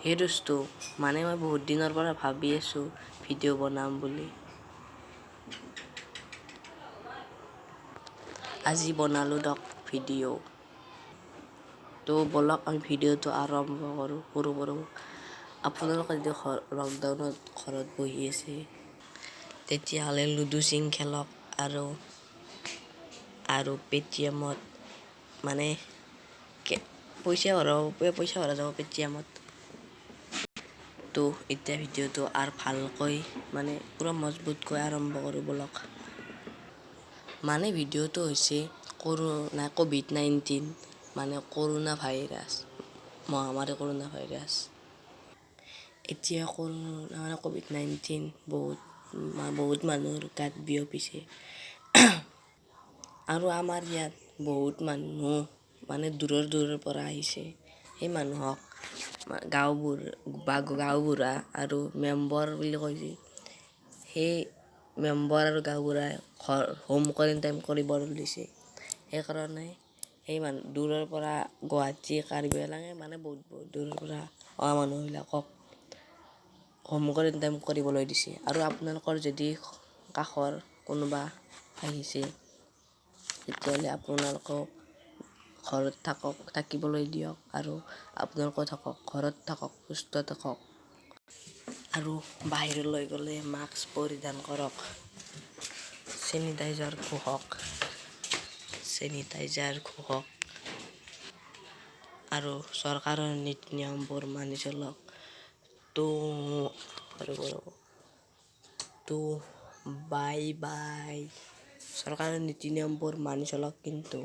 সেই দোস্তটো মানে মই বহুত দিনৰ পৰা ভাবি আছোঁ ভিডিঅ' বনাম বুলি। আজি বনালোঁ দক ভিডিঅ'। তো বলক আমি ভিডিঅ'টো আৰম্ভ কৰোঁ। আপোনালোকে যদি লকডাউনত ঘৰত বহি আছে তেতিয়াহ'লে লুডু চিং খেলক আৰু পেটিএমত মানে পইচা ভৰা যাব পেটিএমত। তো এতিয়া ভিডিঅ'টো আৰু ভালকৈ মানে পুৰা মজবুতকৈ আৰম্ভ কৰোঁ বলক। মানে ভিডিঅ'টো হৈছে COVID-19 মানে কৰোণা ভাইৰাছ, মহামাৰী কৰোণা ভাইৰাছ। এতিয়া COVID-19 বহুত মানুহৰ গাত বিয়পিছে আৰু আমাৰ ইয়াত বহুত মানুহ মানে দূৰৰ পৰা আহিছে। সেই মানুহক গাঁওবুঢ়া আৰু মেম্বৰ বুলি কৈছে। সেই মেম্বৰ আৰু গাঁওবুঢ়াই হোম কোৱাৰেণ্টাইন কৰিব দিছে। সেইকাৰণে সেই দূৰৰ পৰা গুৱাহাটী, কাৰ্বি আংলং মানে বহুত দূৰৰ পৰা অহা মানুহবিলাকক হোম কোৱাৰেণ্টাইন কৰিবলৈ দিছে। আৰু আপোনালোকৰ যদি কাষৰ কোনোবা আহিছে তেতিয়াহ'লে আপোনালোকেও ঘৰত থাকিবলৈ দিয়ক আৰু আপোনালোকেও ঘৰত থাকক, সুস্থ থাকক আৰু বাহিৰলৈ গ'লে মাস্ক পৰিধান কৰক, চেনিটাইজাৰ ঘঁহক আৰু চৰকাৰৰ নীতি নিয়মবোৰ মানি চলক। বাই। চৰকাৰৰ নীতি নিয়মবোৰ মানি চলক কিন্তু।